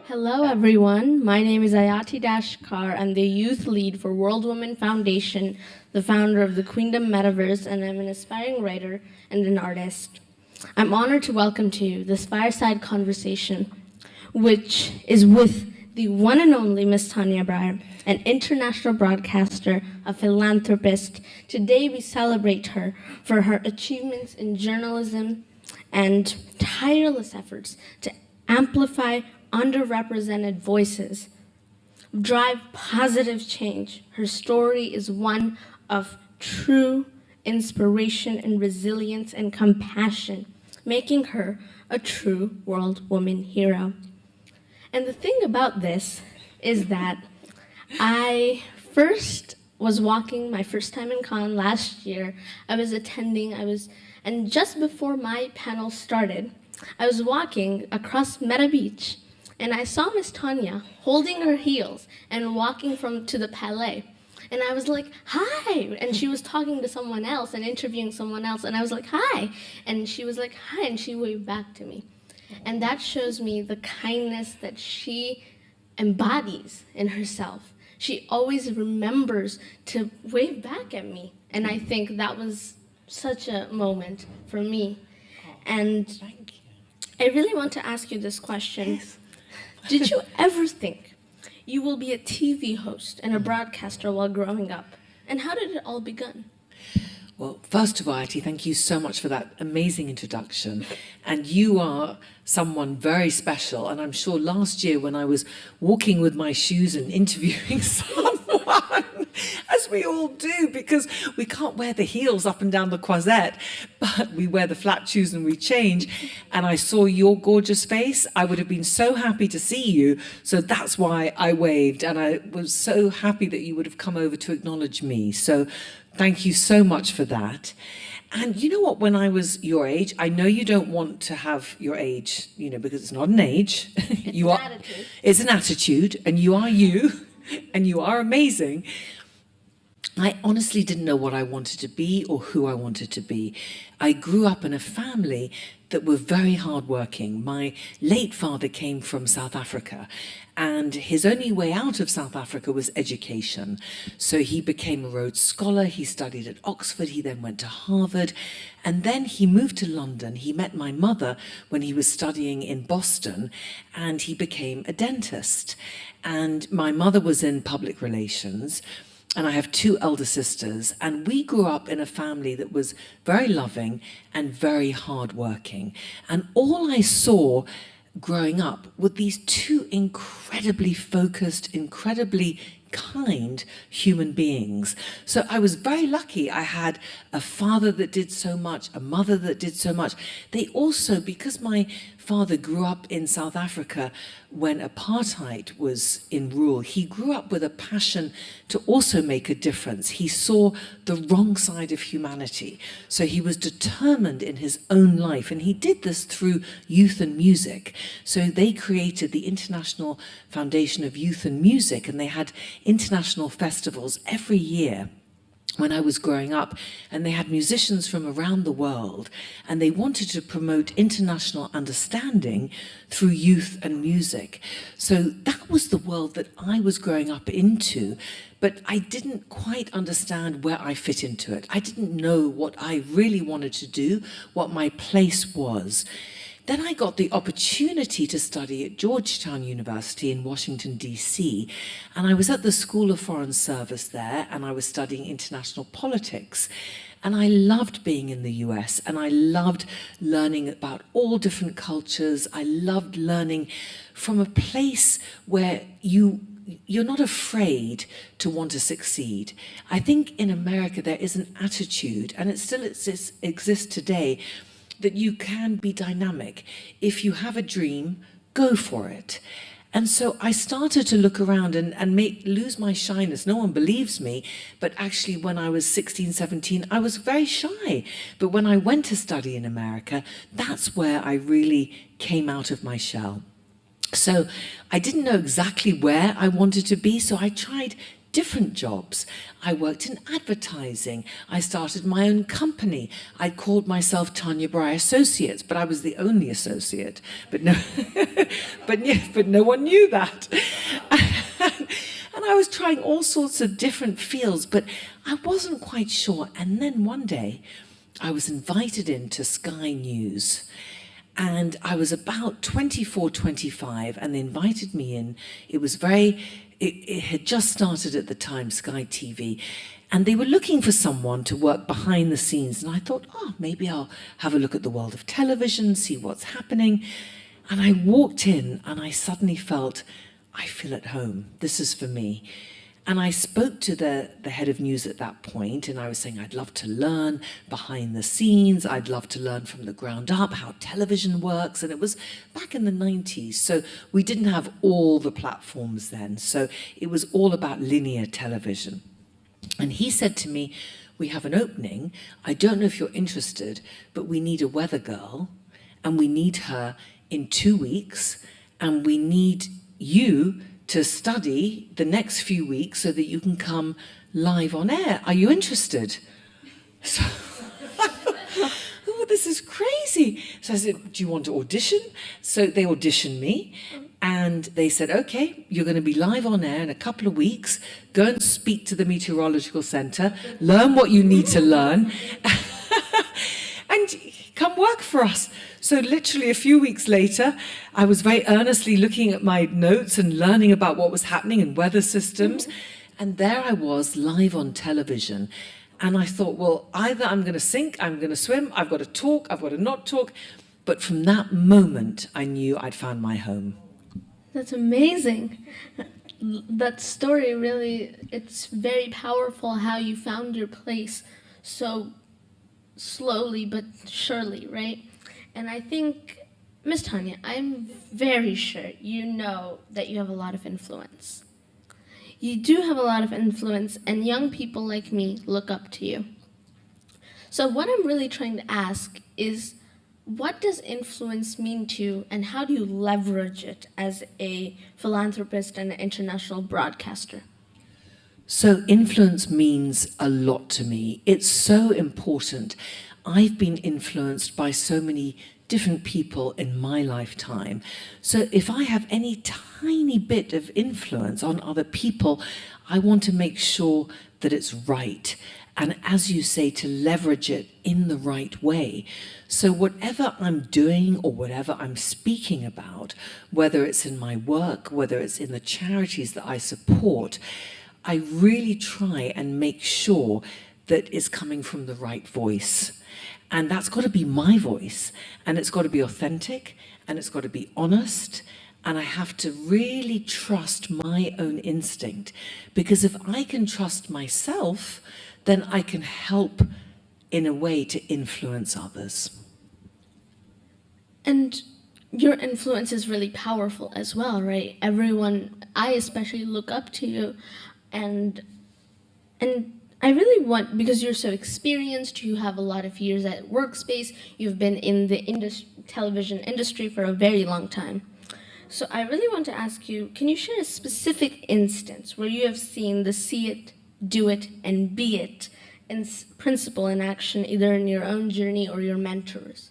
Hello, everyone. My name is Aayati Dashkar. I'm the youth lead for World Women Foundation, the founder of the Queendom Metaverse, and I'm an aspiring writer and an artist. I'm honored to welcome to you this Fireside conversation, which is with the one and only Miss Tania Bryer, an international broadcaster, a philanthropist. Today we celebrate her for her achievements in journalism and tireless efforts to amplify underrepresented voices, drive positive change. Her story is one of true inspiration and resilience and compassion, making her a true world woman hero. And the thing about this is that I first was walking my first time in Cannes last year. I was attending, and just before my panel started, I was walking across Meta Beach, and I saw Miss Tania holding her heels and walking to the Palais. And I was like, hi. And she was talking to someone else and interviewing someone else. And I was like, hi. And she was like, hi. And she waved back to me. And that shows me the kindness that she embodies in herself. She always remembers to wave back at me. And I think that was such a moment for me. And Thank you. I really want to ask you this question. Yes. Did you ever think you will be a TV host and a broadcaster while growing up? And how did it all begin? Well, first of all, Aayati, thank you so much for that amazing introduction. And you are someone very special. And I'm sure last year when I was walking with my shoes and interviewing someone, as we all do, because we can't wear the heels up and down the croisette, but we wear the flat shoes and we change. And I saw your gorgeous face. I would have been so happy to see you. So that's why I waved. And I was so happy that you would have come over to acknowledge me. So thank you so much for that. And you know what, when I was your age, I know you don't want to have your age, because it's not an age. It's an attitude, and you are you, and you are amazing. I honestly didn't know what I wanted to be or who I wanted to be. I grew up in a family that were very hardworking. My late father came from South Africa, and his only way out of South Africa was education. So he became a Rhodes Scholar, he studied at Oxford, he then went to Harvard, and then he moved to London. He met my mother when he was studying in Boston, and he became a dentist. And my mother was in public relations, and I have two elder sisters, and we grew up in a family that was very loving and very hardworking. And all I saw growing up were these two incredibly focused, incredibly kind human beings. So I was very lucky. I had a father that did so much, a mother that did so much. They also, because my father grew up in South Africa when apartheid was in rule, he grew up with a passion to also make a difference. He saw the wrong side of humanity. So he was determined in his own life, and he did this through youth and music. So they created the International Foundation of Youth and Music, and they had international festivals every year when I was growing up, and they had musicians from around the world, and they wanted to promote international understanding through youth and music. So that was the world that I was growing up into, but I didn't quite understand where I fit into it. I didn't know what I really wanted to do, what my place was. Then I got the opportunity to study at Georgetown University in Washington, D.C., and I was at the School of Foreign Service there, and I was studying international politics. And I loved being in the US, and I loved learning about all different cultures. I loved learning from a place where you're not afraid to want to succeed. I think in America there is an attitude, and it still exists today, that you can be dynamic. If you have a dream, go for it. And so I started to look around and lose my shyness. No one believes me, but actually when I was 16, 17, I was very shy. But when I went to study in America, that's where I really came out of my shell. So I didn't know exactly where I wanted to be, so I tried different jobs. I worked in advertising. I started my own company. I called myself Tania Bryer Associates, but I was the only associate. But no, but no one knew that. And I was trying all sorts of different fields, but I wasn't quite sure. And then one day, I was invited into Sky News. And I was about 24, 25, and they invited me in. It had just started at the time, Sky TV, and they were looking for someone to work behind the scenes. And I thought, oh, maybe I'll have a look at the world of television, see what's happening. And I walked in and I suddenly felt, I feel at home. This is for me. And I spoke to the head of news at that point, and I was saying I'd love to learn behind the scenes. I'd love to learn from the ground up how television works. And it was back in the 90s, so we didn't have all the platforms then. So it was all about linear television. And he said to me, we have an opening. I don't know if you're interested, but we need a weather girl, and we need her in 2 weeks, and we need you to study the next few weeks so that you can come live on air. Are you interested? So, oh, this is crazy. So I said, do you want to audition? So they auditioned me, and they said, okay, you're going to be live on air in a couple of weeks. Go and speak to the meteorological center, learn what you need to learn, and come work for us. So literally a few weeks later, I was very earnestly looking at my notes and learning about what was happening in weather systems. And there I was, live on television. And I thought, well, either I'm going to sink, I'm going to swim, I've got to talk, I've got to not talk. But from that moment, I knew I'd found my home. That's amazing. That story really, it's very powerful how you found your place so slowly but surely, right? And I think, Miss Tania, I'm very sure you know that you have a lot of influence. You do have a lot of influence, and young people like me look up to you. So what I'm really trying to ask is, what does influence mean to you, and how do you leverage it as a philanthropist and an international broadcaster? So influence means a lot to me. It's so important. I've been influenced by so many different people in my lifetime. So if I have any tiny bit of influence on other people, I want to make sure that it's right. And as you say, to leverage it in the right way. So whatever I'm doing or whatever I'm speaking about, whether it's in my work, whether it's in the charities that I support, I really try and make sure that it's coming from the right voice. And that's got to be my voice, and it's got to be authentic, and it's got to be honest, and I have to really trust my own instinct, because if I can trust myself, then I can help in a way to influence others. And your influence is really powerful as well, right? Everyone, I especially look up to you, and I really want, because you're so experienced, you have a lot of years at workspace, you've been in the television industry for a very long time. So I really want to ask you, can you share a specific instance where you have seen the see it, do it, and be it in principle in action, either in your own journey or your mentors?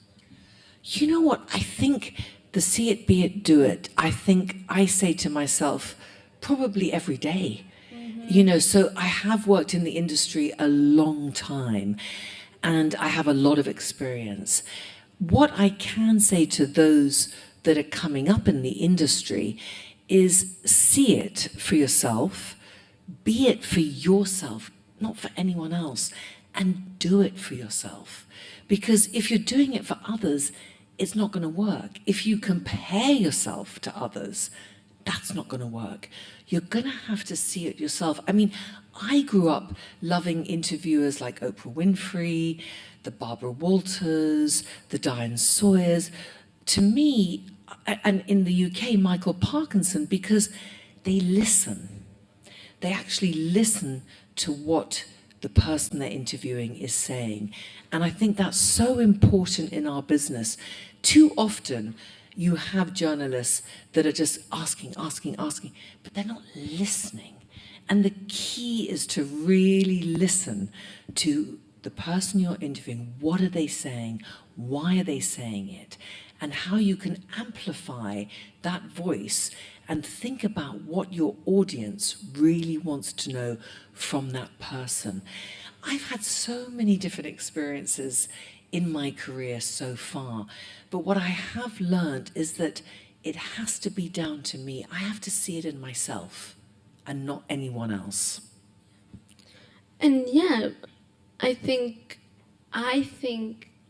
You know what? I think the see it, be it, do it, I think I say to myself probably every day. You know, so I have worked in the industry a long time, and I have a lot of experience. What I can say to those that are coming up in the industry is see it for yourself, be it for yourself, not for anyone else, and do it for yourself. Because if you're doing it for others, it's not going to work. If you compare yourself to others, that's not going to work. You're going to have to see it yourself. I mean, I grew up loving interviewers like Oprah Winfrey, the Barbara Walters, the Diane Sawyers. To me, and in the UK, Michael Parkinson, because they listen. They actually listen to what the person they're interviewing is saying. And I think that's so important in our business. Too often, you have journalists that are just asking, but they're not listening. And the key is to really listen to the person you're interviewing. What are they saying? Why are they saying it? And how you can amplify that voice and think about what your audience really wants to know from that person. I've had so many different experiences in my career so far, but what I have learned is that it has to be down to me. I have to see it in myself and not anyone else. And yeah, I think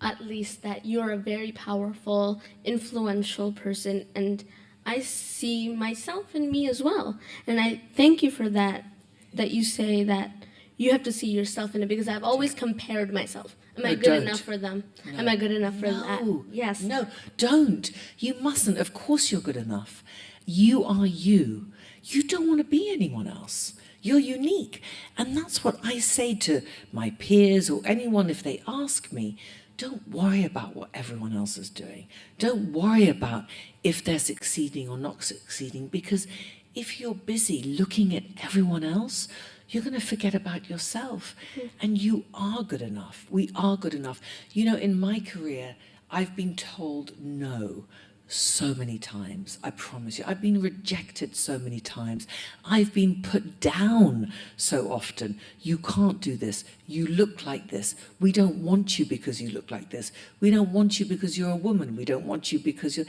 at least that you're a very powerful, influential person, and I see myself in me as well. And I thank you for that you say that you have to see yourself in it, because I've always compared myself. Am I good enough for them? No. Am I good enough for that? Yes. No, don't. You mustn't. Of course you're good enough. You are you. You don't want to be anyone else. You're unique. And that's what I say to my peers or anyone if they ask me. Don't worry about what everyone else is doing. Don't worry about if they're succeeding or not succeeding, because if you're busy looking at everyone else, you're going to forget about yourself. And you are good enough. We are good enough. You know, in my career, I've been told no so many times, I promise you. I've been rejected so many times. I've been put down so often. You can't do this. You look like this. We don't want you because you look like this. We don't want you because you're a woman. We don't want you because you're...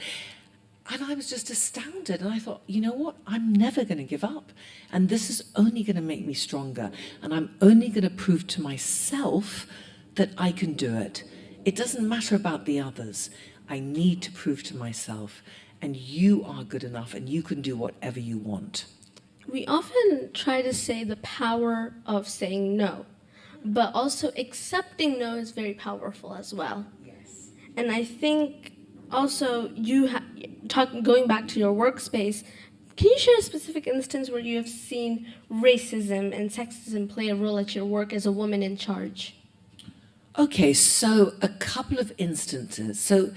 And I was just astounded. And I thought, you know what? I'm never going to give up. And this is only going to make me stronger. And I'm only going to prove to myself that I can do it. It doesn't matter about the others. I need to prove to myself, and you are good enough, and you can do whatever you want. We often try to say the power of saying no, but also accepting no is very powerful as well. Yes. And I think also going back to your workspace, can you share a specific instance where you have seen racism and sexism play a role at your work as a woman in charge? Okay, so a couple of instances. So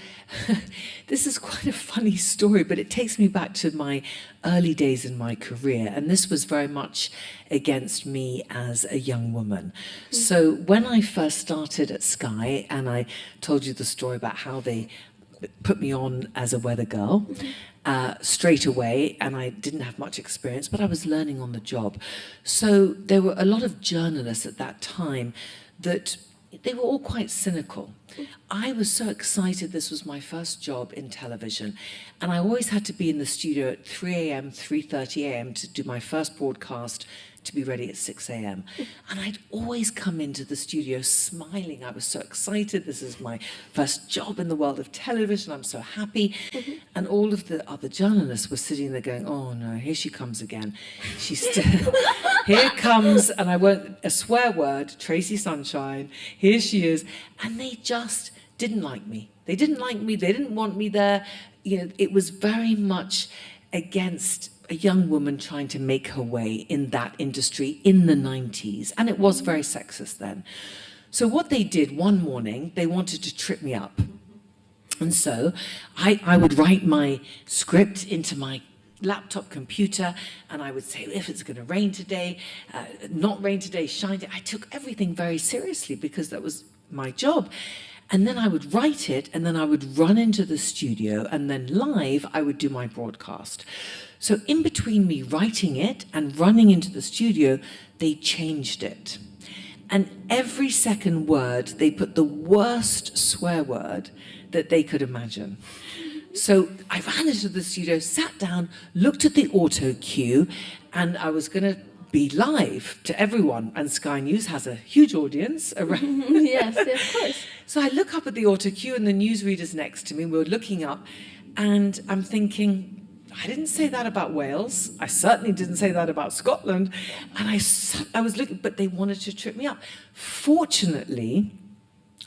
this is quite a funny story, but it takes me back to my early days in my career. And this was very much against me as a young woman. So when I first started at Sky, and I told you the story about how they put me on as a weather girl straight away, and I didn't have much experience, but I was learning on the job. So there were a lot of journalists at that time that they were all quite cynical. I was so excited. This was my first job in television, and I always had to be in the studio at 3 a.m., 3:30 a.m. to do my first broadcast, to be ready at 6 a.m. And I'd always come into the studio smiling. I was so excited. This is my first job in the world of television. I'm so happy. And all of the other journalists were sitting there going, oh no, here she comes again. She's still, here comes, and I won't, a swear word, Tracy Sunshine, here she is. And they just didn't like me. They didn't like me. They didn't want me there. You know, it was very much against a young woman trying to make her way in that industry in the 90s. And it was very sexist then. So what they did one morning, they wanted to trip me up. And so I would write my script into my laptop computer, and I would say, if it's going to rain today, not rain today, shine today. I took everything very seriously because that was my job. And then I would write it, and then I would run into the studio, and then live I would do my broadcast. So in between me writing it and running into the studio, they changed it. And every second word, they put the worst swear word that they could imagine. So I ran into the studio, sat down, looked at the auto cue, and I was going to be live to everyone. And Sky News has a huge audience around. Yes, of course. So I look up at the auto cue, and the newsreader's next to me. We're looking up, and I'm thinking, I didn't say that about Wales. I certainly didn't say that about Scotland. And I was looking, but they wanted to trip me up. Fortunately,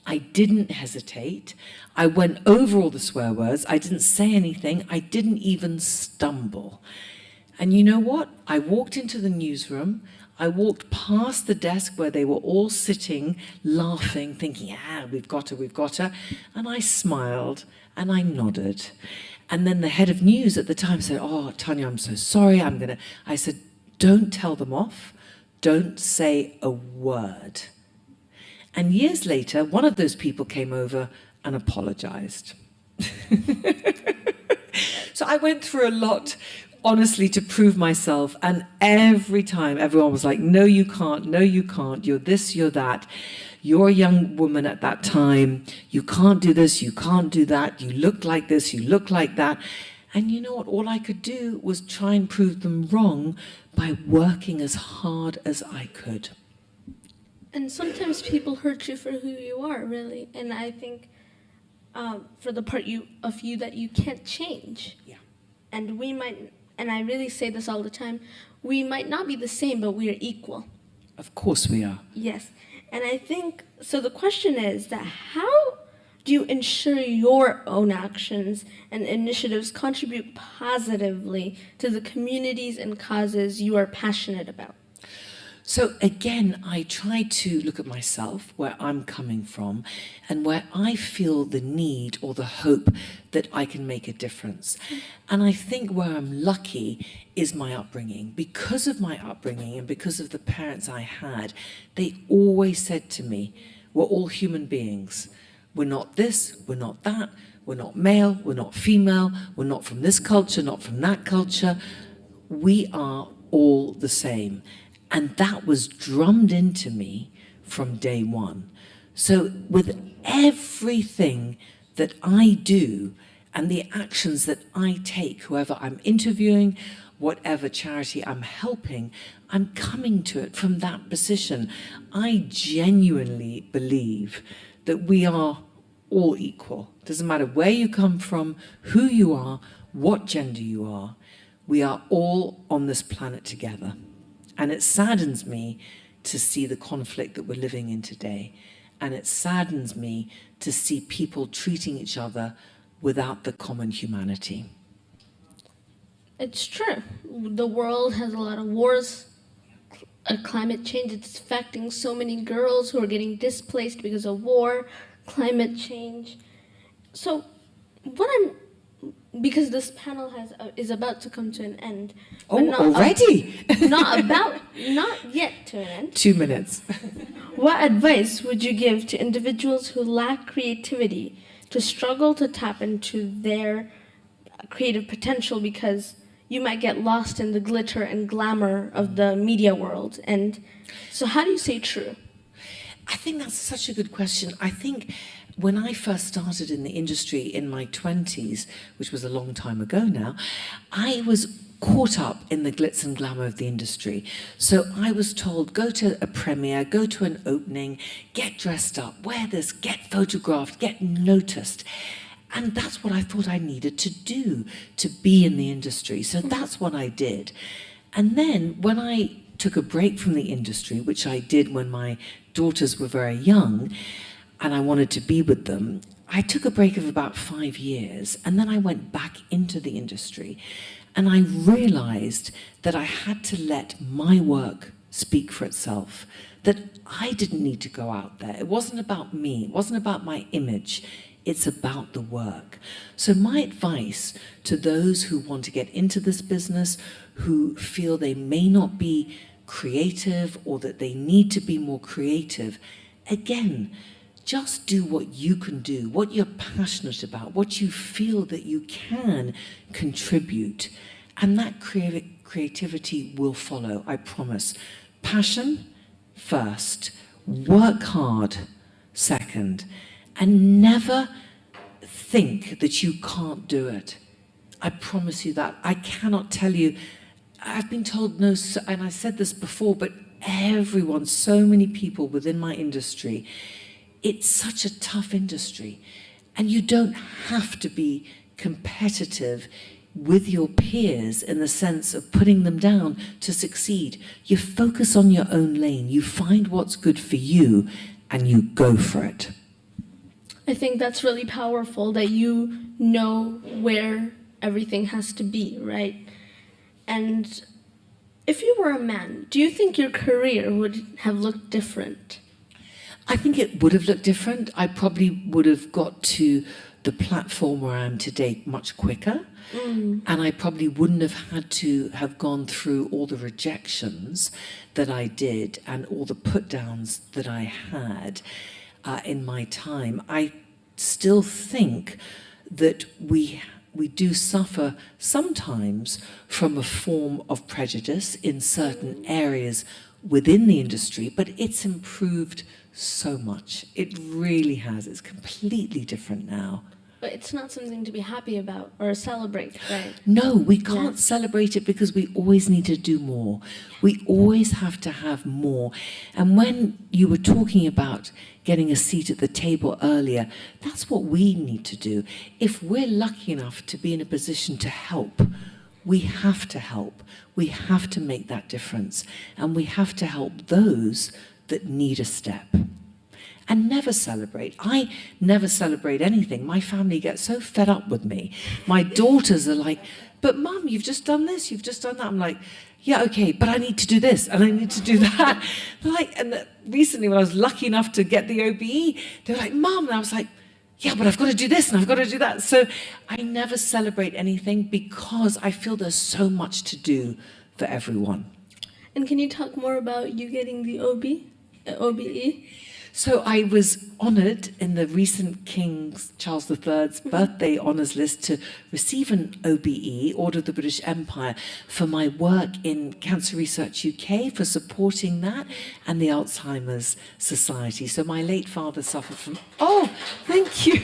I didn't hesitate. I went over all the swear words. I didn't say anything. I didn't even stumble. And you know what? I walked into the newsroom. I walked past the desk where they were all sitting, laughing, thinking, yeah, we've got her. And I smiled and I nodded. And then the head of news at the time said, oh, Tania, I'm so sorry. I said, Don't tell them off. Don't say a word. And years later, one of those people came over and apologized. So I went through a lot, honestly, to prove myself. And every time everyone was like, no, you can't. No, you can't. You're this, you're that. You're a young woman at that time. You can't do this. You can't do that. You look like this. You look like that. And you know what? All I could do was try and prove them wrong by working as hard as I could. And sometimes people hurt you for who you are, really. And I think for the part of you that you can't change. Yeah. And we might, and I really say this all the time, we might not be the same, but we are equal. Of course we are. Yes. And I think, so the question is that how do you ensure your own actions and initiatives contribute positively to the communities and causes you are passionate about? So again, I try to look at myself, where I'm coming from, and where I feel the need or the hope that I can make a difference. And I think where I'm lucky is my upbringing. Because of my upbringing and because of the parents I had, they always said to me, we're all human beings. We're not this, we're not that, we're not male, we're not female, we're not from this culture, not from that culture. We are all the same. And that was drummed into me from day one. So with everything that I do and the actions that I take, whoever I'm interviewing, whatever charity I'm helping, I'm coming to it from that position. I genuinely believe that we are all equal. Doesn't matter where you come from, who you are, what gender you are. We are all on this planet together. And it saddens me to see the conflict that we're living in today. And it saddens me to see people treating each other without the common humanity. It's true. The world has a lot of wars, climate change. It's affecting so many girls who are getting displaced because of war, climate change. So because this panel is about to come to an end. Oh, already? Not yet to an end. 2 minutes. What advice would you give to individuals who lack creativity to struggle to tap into their creative potential because you might get lost in the glitter and glamour of the media world? And so how do you stay true? I think that's such a good question. I think when I first started in the industry in my 20s, which was a long time ago now, I was caught up in the glitz and glamour of the industry. So I was told, go to a premiere, go to an opening, get dressed up, wear this, get photographed, get noticed. And that's what I thought I needed to do to be in the industry. So that's what I did. And then when I took a break from the industry, which I did when my daughters were very young, and I wanted to be with them, I took a break of about 5 years, and then I went back into the industry. And I realized that I had to let my work speak for itself, that I didn't need to go out there. It wasn't about me. It wasn't about my image. It's about the work. So my advice to those who want to get into this business, who feel they may not be creative or that they need to be more creative, again, just do what you can do, what you're passionate about, what you feel that you can contribute. And that creativity will follow, I promise. Passion first, work hard second, and never think that you can't do it. I promise you that. I cannot tell you. I've been told no, and I said this before, but everyone, so many people within my industry, it's such a tough industry, and you don't have to be competitive with your peers in the sense of putting them down to succeed. You focus on your own lane, you find what's good for you, and you go for it. I think that's really powerful that you know where everything has to be, right? And if you were a man, do you think your career would have looked different? I think it would have looked different. I probably would have got to the platform where I am today much quicker. And I probably wouldn't have had to have gone through all the rejections that I did and all the put downs that I had in my time. I still think that we do suffer sometimes from a form of prejudice in certain areas within the industry, but it's improved so much. It really has. It's completely different now. But it's not something to be happy about or celebrate, right? No, we can't celebrate it because we always need to do more. We always have to have more. And when you were talking about getting a seat at the table earlier, that's what we need to do. If we're lucky enough to be in a position to help, we have to help. We have to make that difference. And we have to help those that need a step. And never celebrate. I never celebrate anything. My family gets so fed up with me. My daughters are like, but Mum, you've just done this, you've just done that. I'm like, yeah, okay, but I need to do this and I need to do that. Recently when I was lucky enough to get the OBE, they were like, Mum, and I was like, yeah, but I've got to do this and I've got to do that. So I never celebrate anything because I feel there's so much to do for everyone. And can you talk more about you getting the OBE? So I was honoured in the recent King Charles III's birthday honours list to receive an OBE, Order of the British Empire, for my work in Cancer Research UK, for supporting that, and the Alzheimer's Society. So my late father suffered from... Oh, thank you.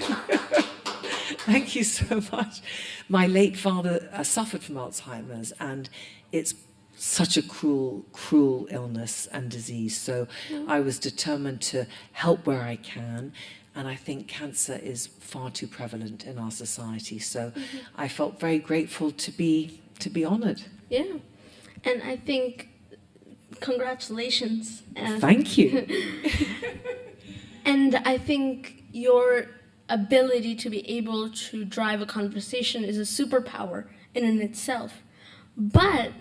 Thank you so much. My late father suffered from Alzheimer's, and it's such a cruel illness and disease. So I was determined to help where I can. And I think cancer is far too prevalent in our society. So I felt very grateful to be honoured. Yeah. And I think, congratulations. Thank you. And I think your ability to be able to drive a conversation is a superpower in and itself. But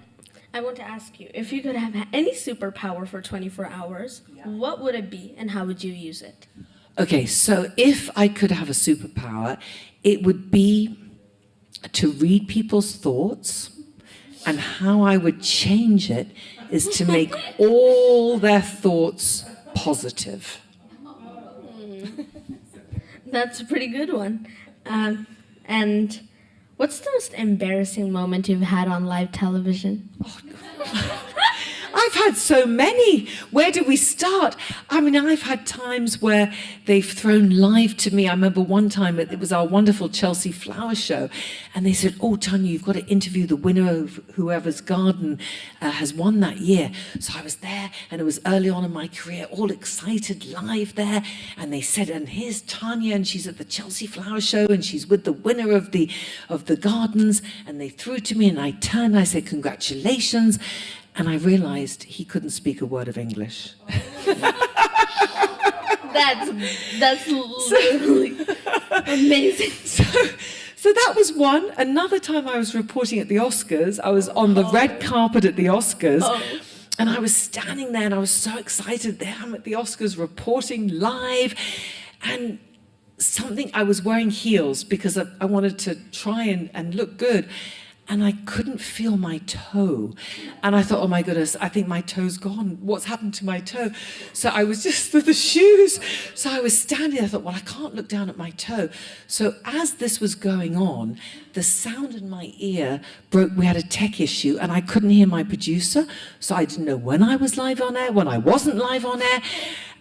I want to ask you, if you could have any superpower for 24 hours, what would it be and how would you use it? Okay, so if I could have a superpower, it would be to read people's thoughts, and how I would change it is to make all their thoughts positive. That's a pretty good one. And what's the most embarrassing moment you've had on live television? Oh, I've had so many. Where do we start? I mean, I've had times where they've thrown live to me. I remember one time it was our wonderful Chelsea Flower Show, and they said, oh, Tania, you've got to interview the winner of whoever's garden has won that year. So I was there, and it was early on in my career, all excited, live there, and they said, and here's Tania, and she's at the Chelsea Flower Show, and she's with the winner of the gardens, and they threw it to me, and I turned, I said, congratulations. And I realized he couldn't speak a word of English. That's literally amazing. So that was one. Another time I was reporting at the Oscars. I was on the red carpet at the Oscars. And I was standing there and I was so excited. There I'm at the Oscars reporting live. And I was wearing heels because I wanted to try and look good. And I couldn't feel my toe. And I thought, oh my goodness, I think my toe's gone. What's happened to my toe? So I was just with the shoes. So I was standing there, I thought, well, I can't look down at my toe. So as this was going on, the sound in my ear broke. We had a tech issue and I couldn't hear my producer. So I didn't know when I was live on air, when I wasn't live on air.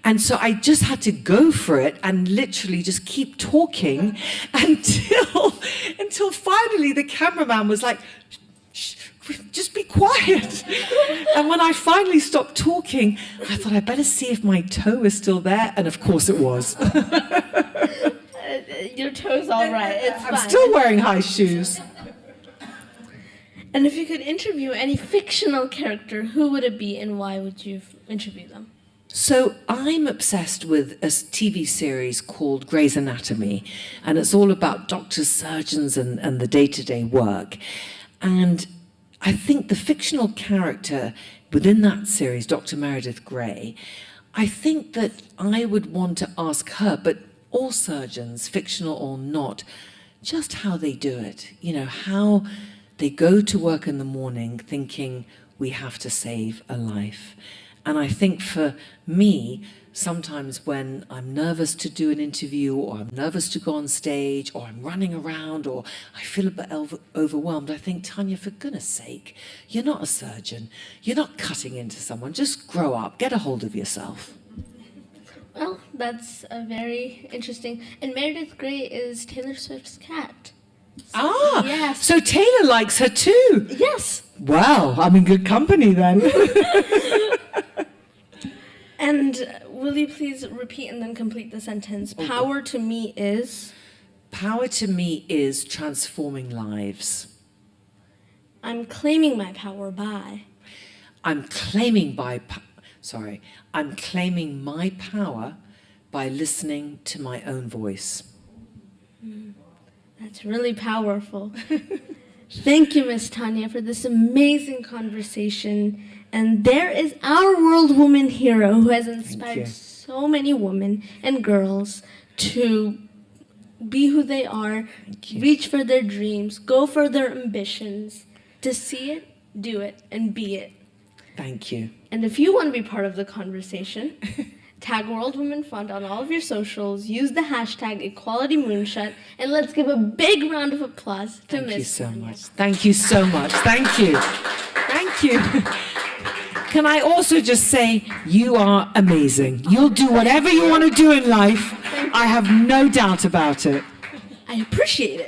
And so I just had to go for it and literally just keep talking until finally the cameraman was like, shh, just be quiet. And when I finally stopped talking, I thought I'd better see if my toe is still there. And of course it was. Your toe's all right. It's fine. I'm still wearing high shoes. And if you could interview any fictional character, who would it be and why would you interview them? So I'm obsessed with a TV series called Grey's Anatomy, and it's all about doctors, surgeons, and the day-to-day work. And I think the fictional character within that series, Dr. Meredith Grey, I think that I would want to ask her, but all surgeons, fictional or not, just how they do it. You know, how they go to work in the morning thinking we have to save a life. And I think for me, sometimes when I'm nervous to do an interview, or I'm nervous to go on stage, or I'm running around, or I feel a bit overwhelmed, I think, Tania, for goodness sake, you're not a surgeon. You're not cutting into someone. Just grow up. Get a hold of yourself. Well, that's a very interesting. And Meredith Grey is Taylor Swift's cat. Ah, yes. So Taylor likes her too. Yes. Wow, I'm in good company then. And will you please repeat and then complete the sentence? Okay. Power to me is? Power to me is transforming lives. I'm claiming my power by? I'm claiming my power by listening to my own voice. That's really powerful. Thank you, Miss Tania, for this amazing conversation. And there is our world woman hero who has inspired so many women and girls to be who they are, reach for their dreams, go for their ambitions, to see it, do it, and be it. Thank you. And if you want to be part of the conversation, tag World Women Fund on all of your socials, use the hashtag #EqualityMoonshot, and let's give a big round of applause to Miss Tania. Thank you so much. Thank you. Thank you. Can I also just say, you are amazing. You'll do whatever you want to do in life. I have no doubt about it. I appreciate it.